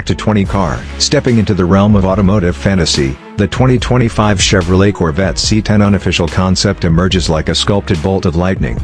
back to 20 car. Stepping into the realm of automotive fantasy, the 2025 Chevrolet Corvette C10 Unofficial concept emerges like a sculpted bolt of lightning.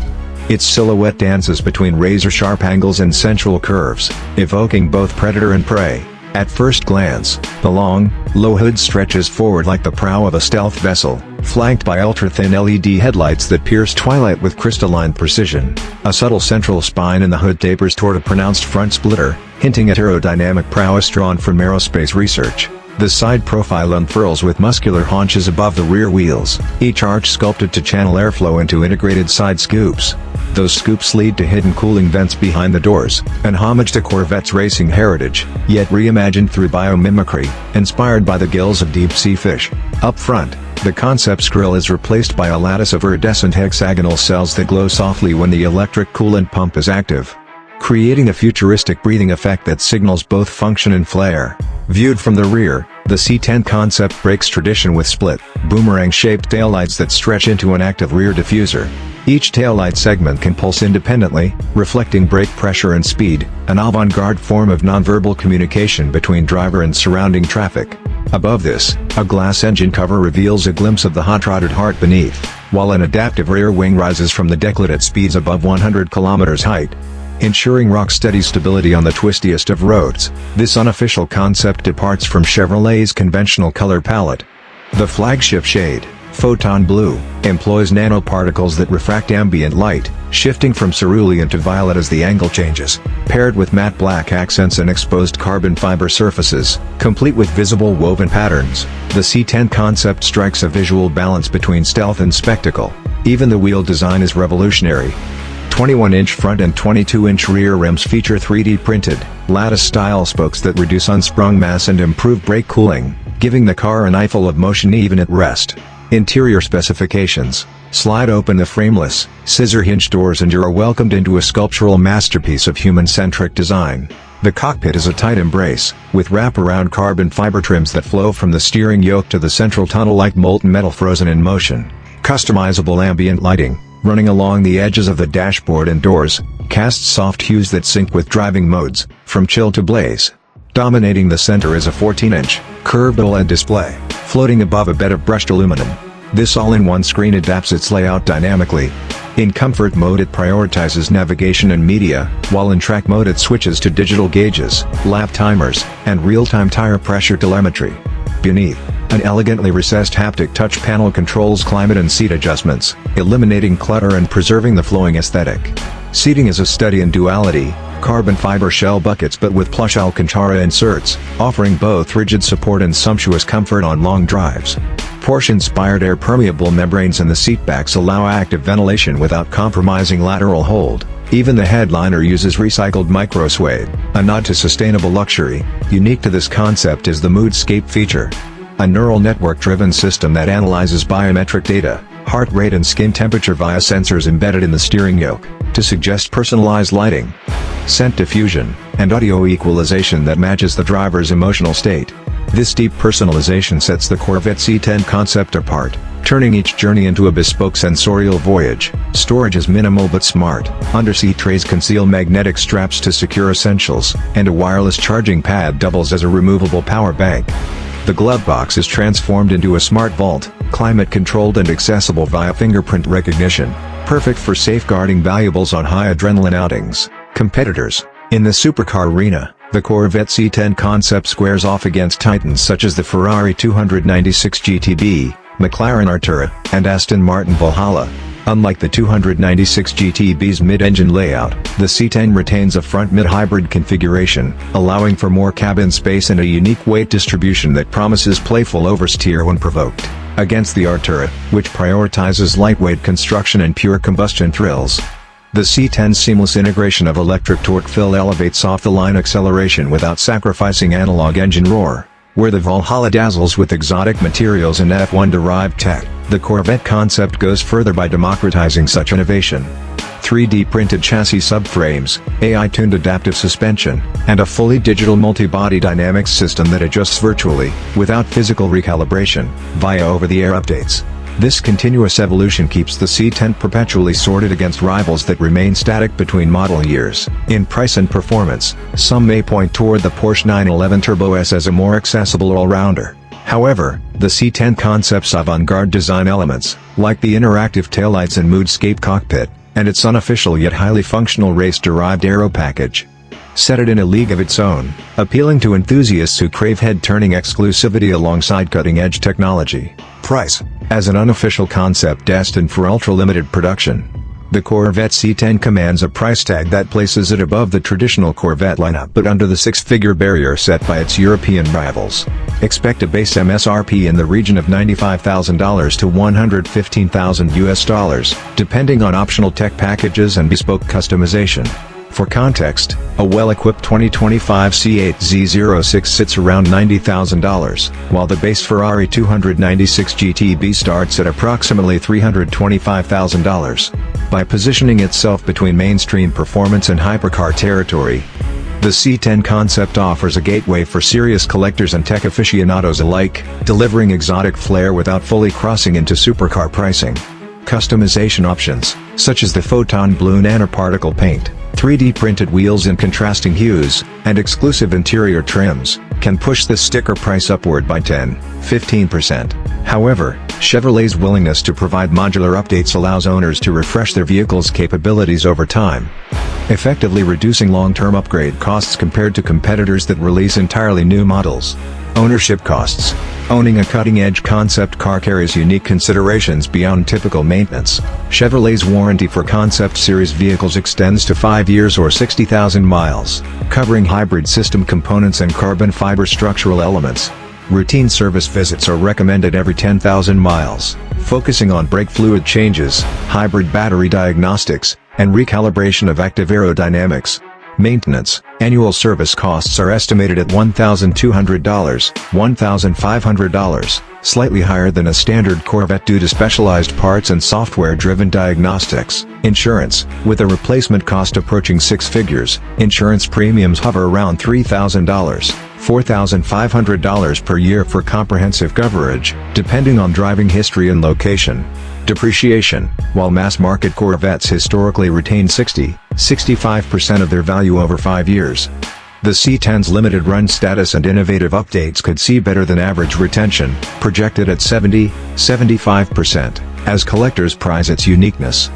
Its silhouette dances between razor-sharp angles and sensual curves, evoking both predator and prey. At first glance, the long, low hood stretches forward like the prow of a stealth vessel, flanked by ultra-thin LED headlights that pierce twilight with crystalline precision. A subtle central spine in the hood tapers toward a pronounced front splitter, hinting at aerodynamic prowess drawn from aerospace research. The side profile unfurls with muscular haunches above the rear wheels, each arch sculpted to channel airflow into integrated side scoops. Those scoops lead to hidden cooling vents behind the doors, an homage to Corvette's racing heritage, yet reimagined through biomimicry, inspired by the gills of deep-sea fish. Up front, the concept's grille is replaced by a lattice of iridescent hexagonal cells that glow softly when the electric coolant pump is active, creating a futuristic breathing effect that signals both function and flair. Viewed from the rear, the C10 concept breaks tradition with split, boomerang-shaped taillights that stretch into an active rear diffuser. Each taillight segment can pulse independently, reflecting brake pressure and speed, an avant-garde form of nonverbal communication between driver and surrounding traffic. Above this, a glass engine cover reveals a glimpse of the hot-rodded heart beneath, while an adaptive rear wing rises from the decklet at speeds above 100 km height, ensuring rock-steady stability on the twistiest of roads. This unofficial concept departs from Chevrolet's conventional color palette. The flagship shade, Photon Blue, employs nanoparticles that refract ambient light, shifting from cerulean to violet as the angle changes, paired with matte black accents and exposed carbon fiber surfaces, complete with visible woven patterns. The C10 concept strikes a visual balance between stealth and spectacle. Even the wheel design is revolutionary. 21-inch front and 22-inch rear rims feature 3D printed, lattice-style spokes that reduce unsprung mass and improve brake cooling, giving the car an eyeful of motion even at rest. Interior specifications: slide open the frameless, scissor-hinge doors and you're welcomed into a sculptural masterpiece of human-centric design. The cockpit is a tight embrace, with wraparound carbon fiber trims that flow from the steering yoke to the central tunnel like molten metal frozen in motion. Customizable ambient lighting, running along the edges of the dashboard and doors, casts soft hues that sync with driving modes, from chill to blaze. Dominating the center is a 14-inch, curved OLED display, floating above a bed of brushed aluminum. This all-in-one screen adapts its layout dynamically. In comfort mode it prioritizes navigation and media, while in track mode it switches to digital gauges, lap timers, and real-time tire pressure telemetry. Beneath, an elegantly recessed haptic touch panel controls climate and seat adjustments, eliminating clutter and preserving the flowing aesthetic. Seating is a study in duality, carbon fiber shell buckets but with plush Alcantara inserts, offering both rigid support and sumptuous comfort on long drives. Porsche-inspired air-permeable membranes in the seatbacks allow active ventilation without compromising lateral hold. Even the headliner uses recycled micro-suede, a nod to sustainable luxury. Unique to this concept is the Moodscape feature, a neural network-driven system that analyzes biometric data, heart rate and skin temperature via sensors embedded in the steering yoke, to suggest personalized lighting, scent diffusion, and audio equalization that matches the driver's emotional state. This deep personalization sets the Corvette C10 concept apart, turning each journey into a bespoke sensorial voyage. Storage is minimal but smart. Underseat trays conceal magnetic straps to secure essentials, and a wireless charging pad doubles as a removable power bank. The glove box is transformed into a smart vault, climate-controlled and accessible via fingerprint recognition, perfect for safeguarding valuables on high-adrenaline outings. Competitors: in the supercar arena, the Corvette C10 concept squares off against titans such as the Ferrari 296 GTB, McLaren Artura, and Aston Martin Valhalla. Unlike the 296 GTB's mid-engine layout, the C10 retains a front mid-hybrid configuration, allowing for more cabin space and a unique weight distribution that promises playful oversteer when provoked. Against the Artura, which prioritizes lightweight construction and pure combustion thrills, the C10's seamless integration of electric torque fill elevates off-the-line acceleration without sacrificing analog engine roar. Where the Valhalla dazzles with exotic materials and F1-derived tech, the Corvette concept goes further by democratizing such innovation. 3D printed chassis subframes, AI-tuned adaptive suspension, and a fully digital multi-body dynamics system that adjusts virtually, without physical recalibration, via over-the-air updates. This continuous evolution keeps the C10 perpetually sorted against rivals that remain static between model years. In price and performance, some may point toward the Porsche 911 Turbo S as a more accessible all-rounder. However, the C10 concept's avant-garde design elements, like the interactive taillights and moodscape cockpit, and its unofficial yet highly functional race-derived aero package, set it in a league of its own, appealing to enthusiasts who crave head-turning exclusivity alongside cutting-edge technology. Price. As an unofficial concept destined for ultra-limited production, the Corvette C10 commands a price tag that places it above the traditional Corvette lineup but under the six-figure barrier set by its European rivals. Expect a base MSRP in the region of $95,000 to $115,000, depending on optional tech packages and bespoke customization. For context, a well-equipped 2025 C8 Z06 sits around $90,000, while the base Ferrari 296 GTB starts at approximately $325,000. By positioning itself between mainstream performance and hypercar territory, the C10 concept offers a gateway for serious collectors and tech aficionados alike, delivering exotic flair without fully crossing into supercar pricing. Customization options, such as the photon blue nanoparticle paint, 3D printed wheels in contrasting hues, and exclusive interior trims, can push the sticker price upward by 10–15%. However, Chevrolet's willingness to provide modular updates allows owners to refresh their vehicle's capabilities over time, effectively reducing long-term upgrade costs compared to competitors that release entirely new models. Ownership costs. Owning a cutting-edge concept car carries unique considerations beyond typical maintenance. Chevrolet's warranty for concept series vehicles extends to 5 years or 60,000 miles, covering hybrid system components and carbon fiber structural elements. Routine service visits are recommended every 10,000 miles, focusing on brake fluid changes, hybrid battery diagnostics, and recalibration of active aerodynamics. Maintenance. Annual service costs are estimated at $1,200–$1,500, slightly higher than a standard Corvette due to specialized parts and software-driven diagnostics. Insurance. With a replacement cost approaching six figures, insurance premiums hover around $3,000–$4,500 per year for comprehensive coverage, depending on driving history and location. Depreciation. While mass-market Corvettes historically retain 60–65% of their value over 5 years, the C10's limited run status and innovative updates could see better than average retention, projected at 70–75%, as collectors prize its uniqueness.